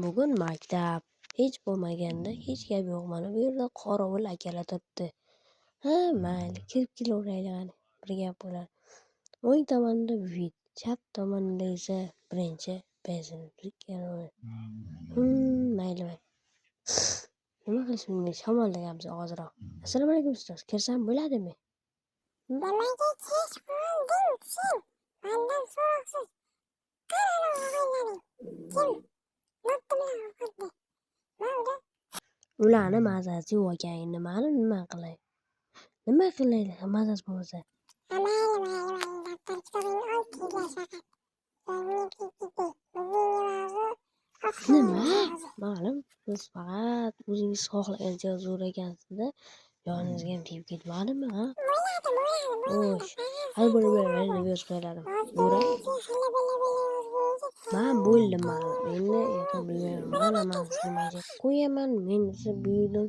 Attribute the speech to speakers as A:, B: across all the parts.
A: Bugun maktab. Hech bo'lmaganda hech gap yo'q. Mana bu yerda qorovul akalar turibdi. Ha, mayli, kirib kelaveraylik qani. Bir gap bo'lar. O'ng tomonda vid, chap tomonda esa birinchi bezovta. Mayli. Nima qilish mumkin? Shamollaganmiz hoziroq. Assalomu alaykum ustoz. Kirsam bo'ladimi?
B: Nimaga kech qolding sen? Mendan so'roqsiz. Qani og'aylaring? Kim? Bo'pti bilan o'qitdi. Bo'ldi.
A: Ularni mazasi yo'q ekan. Nima qilay? Nima qilaylik? Mazasi bo'lmasa.
B: Mayli. Daftar kitobingni ol, kelgay faqat.
A: Nima? Ma'lum, siz faqat o'zingiz xohlagancha zo'r ekansizda, yoningizga ham tegib ketmadimi, ha? Xo'sh, hali bo'lmayman, deb yozib qo'yladim. Bo'ray? Men bo'ldim, ma'lum. Endi yoqa bilmayman. Mana sizga maycha qo'yaman, men esa bu yerdan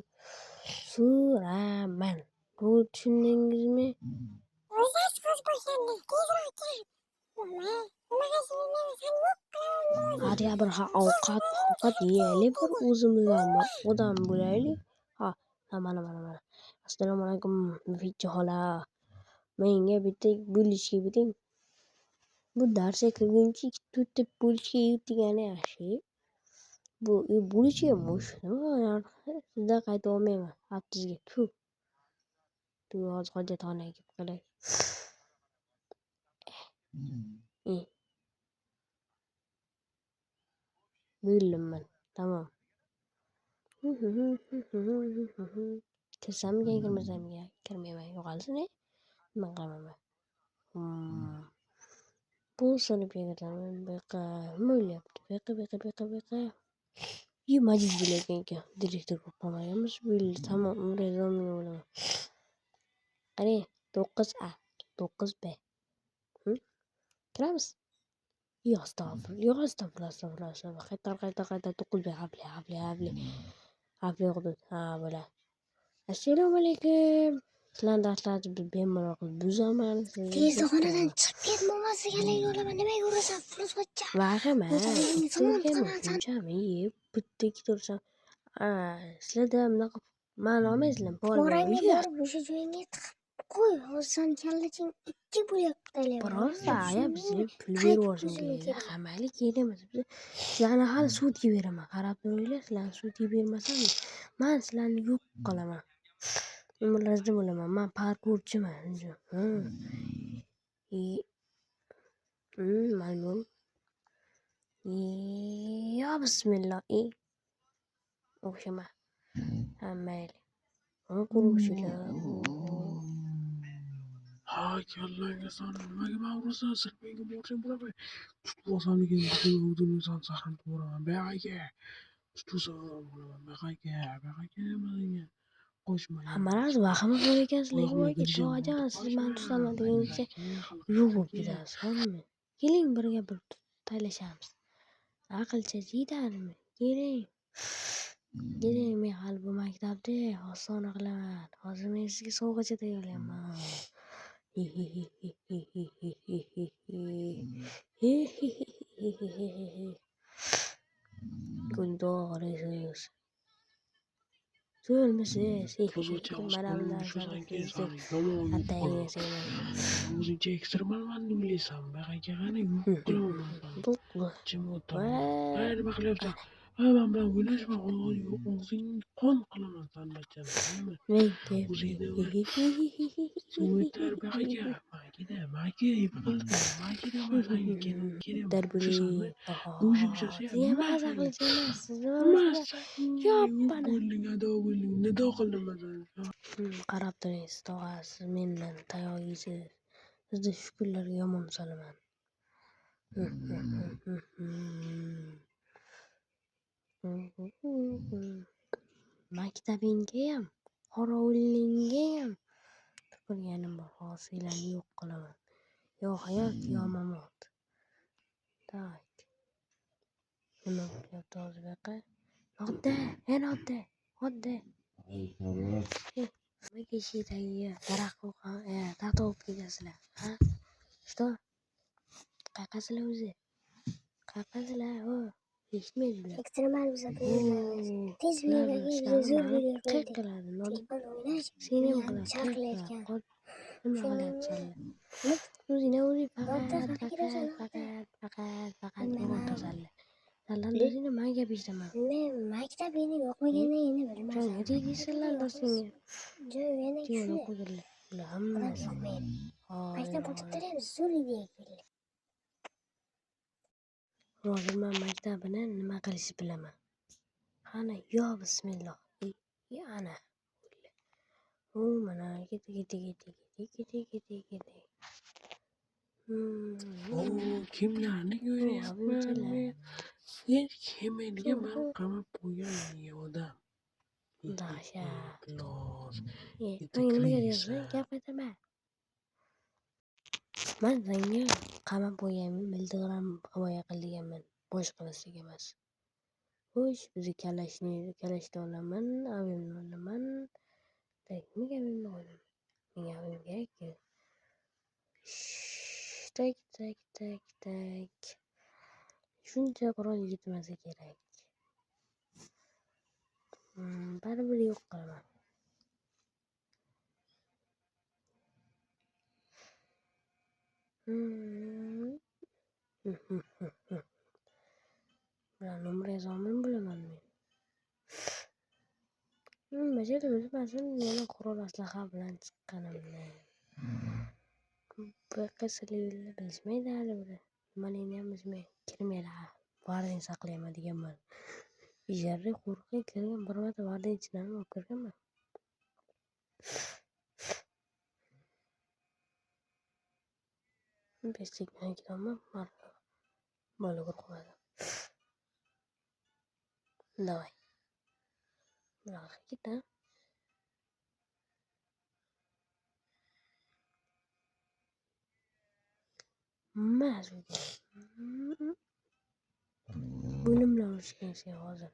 A: so'raman. To'g'ri tushundingizmi?
B: O'zasi qo'z boshlandi. Tezroq kel.
A: Qariya bir ovqat yeyaylik, bir o'zimiz ham odam bo'laylik. Ha, mana. Assalomu alaykum, Mufidchi xola. Menga bitta bo'lishga biting. Bu darsga kirguncha 2-4 bo'lishga degani yaxshi. Bu bo'lishga mush. Sizdan qayta olmayman haftasiga. Tu hozir hojatxonaga kirib qolay. Bo'ldim. Tamam. Kirsammikan, kirmasammikan? Kirmayman. Yo'qolsin, nima qilaman? Bu sinfga kiraman. Buyoqqa nima bo'lyapti? Buyoqqa. Majlis bo'layotgan ekan. Direktor bo'lib qolmaganmiz. Bo'ldi, tamom. Umrizomga bo'laman. Qani, 9A, 9B. Kiramiz? Yo'q, astag'firulloh. Qaytar. 9B, havli. Havli hudud. Ha, bo'ladi. Assalomu alaykum. Sizlarni darslaringizni bemalol qilib buzaman.
B: Tezda xonadan chiqib ketmamasligini yo'laman. Nimaga urasan? Fursatcha.
A: Vahima. Shunchami yeb bitta ikki tursam. Sizlarda bunaqa ma'no olmaysizlarmi?
B: Borangni borib o'sha joyingga tiqib qo'y. Hozir seni kallaching ikki bo'lakda.
A: Biroz bizga pul berib yuborishim kerak. Hammalik kerakmas. Sizlarni hali sudga beraman. Qarab turinglar, sizlarni sudga bermasam, men sizlarni yo'q qilaman. Umringizda bo'laman. Men parkurchiman. Ma'lum. Ya bismillah. O'xshama. Mayli. Quruvchilar.
C: Ha, kallanga son nimaga mag'rursan? Sirpayga borsang bo'laman. Tutib olsamligini o'zimizdan saqlab boraman. Baqaga. Tutib bo'laman. Baqaga nimaga? Qo'shma.
A: Hammalar vahima bor ekansizlar. To'g'ri, siz men tutaman deguncha yo'q bo'lib ketasiz. Hamma. Keling birga bir taylashamiz. Aqlcha yetadimi? Keling, men hali bu maktabda osona qilaman. Hozir men sizga sovg'acha tayyorlayapman. Guldoringiz so'lmisiz? Mana
C: o'zingcha ekstremalman deb o'ylaysan. Baqaga qani yo'q qilaman. Jim o'tir. Nima qilyapsan? Men bilan o'ynashma. O'zing qon qilaman sanbachchani. O'zingni so'ytar baqaga. Maki nido qildim.
A: qarab turing, tog'asiz mendan tayoq yeysiz. Sizni shu kunlarga yomon solaman. Maktabinggayam, qorovulinggayam tupurganim bor. Hozirlarni yo'q qilaman. Yo hayot, yo mamot. Tak. Nima bo'lyapti hozir buyoqqa? Odda. Nimaga eshik tagiga daraxt qo'ygan, taxta olib ketasizlar? Ha? Что? Qayqasizlar o'zi? eshitmaydi ular.
B: Ekstremal biza buyurmaymiz. Tez videoga zo'r video
A: qiq
B: qo'ydik.
A: qiladi.
B: Telefon o'ynash
A: Seni ham
B: miyani
A: qiladi, qiq qiladi.
B: charxlayotgan.
A: Nima
B: Shuning
A: qilyapsanlar? O'zingdan o'zing
B: Modda
A: faqat o'g'il tozalla. Sallando'zingni man gap eshitaman.
B: men maktabini o'qimagandan endi bilmasam.
A: Jonga tegdi sallando'zingga.
B: Joy yana
A: Joni
B: shu.
A: qo'ydilar. Bular
B: Odam
A: hammasi.
B: o'qimaydi. Maktab
A: Hoy,
B: o'qittirib zo'r idea keldi.
A: hozir men maktabini nima qilishni bilaman. Qani, yo bismillah. Ana. Mana keti.
C: Kimlarni ko'ryapman men? Kimga man qamab qo'ygan odam.
A: Dasha.
C: Claus.
A: Nima deyapsan? Gap aytma. Men senga qamab qo'yganman, miltiqdan himoya qilganman. Boshqasi emas. Xo'sh, bizni kalashni olaman, avimni olaman. Nimaga avimni olaman? Menga avim kerak-ku. Tak. Shuncha qurol yetmasa kerak. Baribir yo'q qilaman. Bular nomer yozolmayman bilaman men. Bashir bilmasin, yana qurol aslaha bilan chiqqanimni. Qasrlikni bilishmaydi hali bular. Nimaligini ham bilishmaydi. Kirmaydi. Vardin saqlayman deganman. Ijarada qo'rqib kirgan bir marta vardin ichidan olib kirganman. Beshlikdan kiraman, bola qo'rqmadi. Давай. Bunaqa ketdi. Mazudi. Bo'limni olishgan sen hozir.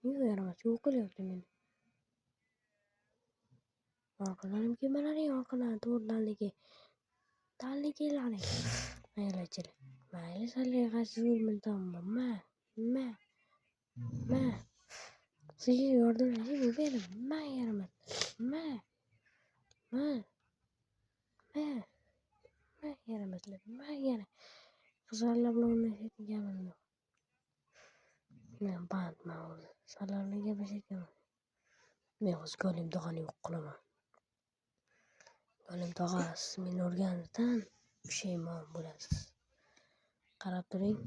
A: Yo'q, yaramas. Yo'q qilyapti meni. Orqalarim kemalaring orqadan to'rtlanligi. Tanligilaring. Mayli-chili. Mayli saliqasiz o'lmintamman. Ma. Sizga yordamlashib bering. Ma yaramas. Ma. Yaramaslar. Ma yana. Qizlarlar bilan o'ynashayotganim yo'q. Men bandman o'zi. Sizlarga gaplashayotganim. Men o'zi golim tog'ani yo'q qilaman. Golim tog'a siz meni urganingizdan pushaymon bo'lasiz. Qarab turing.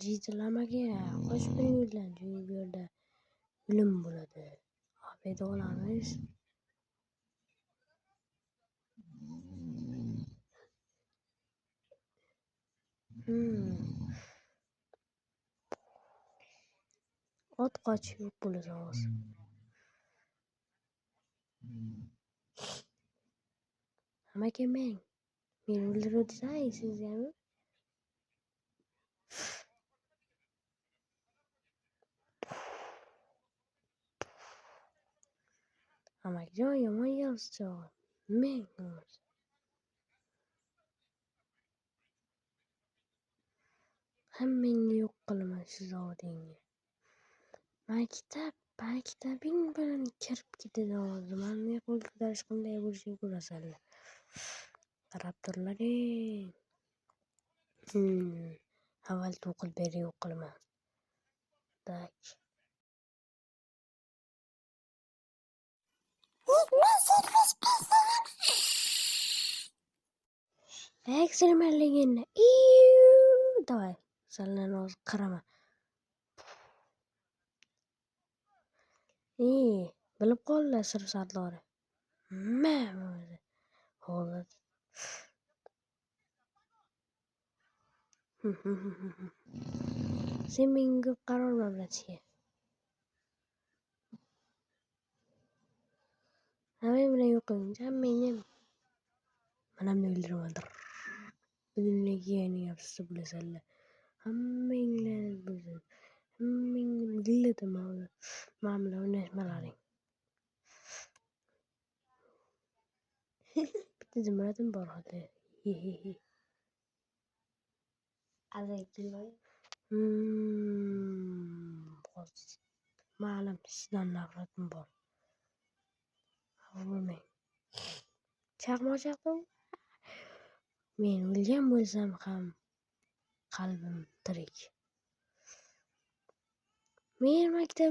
A: Jitilamaga qo'shib turinglar. Bu yerda o'lim bo'ladi. Obed olamiz. Ot qochib yo'q bo'ladi hozir. Hamma kelmang. Meni o'ldiruvdinglar sizlarmi? Hammajon yomon yozdi. Men hammangni yo'q qilaman shu zavodingni. Maktabing bilan kirib ketadi hozir. Meni qo'l ko'tarish qanday bo'lishini ko'rasanlar. Qarab turlaring. Avval to'qil beri yo'q qilaman. Tak. Ekstremalligini. Давай. Sallan hozir qarama. Bilib qoldilar sir sardori. Hozir. Sen menga ko'p qaror berishga. Hamma bilan yo'q qiling. Hammangni manamni o'ldiraman. Bunga yana gapsiz bilasanlar. Hammanglar bilsin. Gillidi ma'mula o'ynashmalaring. Bitta Zumradim bor hali. Ma'lum sizdan nafratim bor. Bo'lmang. Chaqmoq chaqdim. Men o'lgan bo'lsam ham qalbim tirik. Men maktab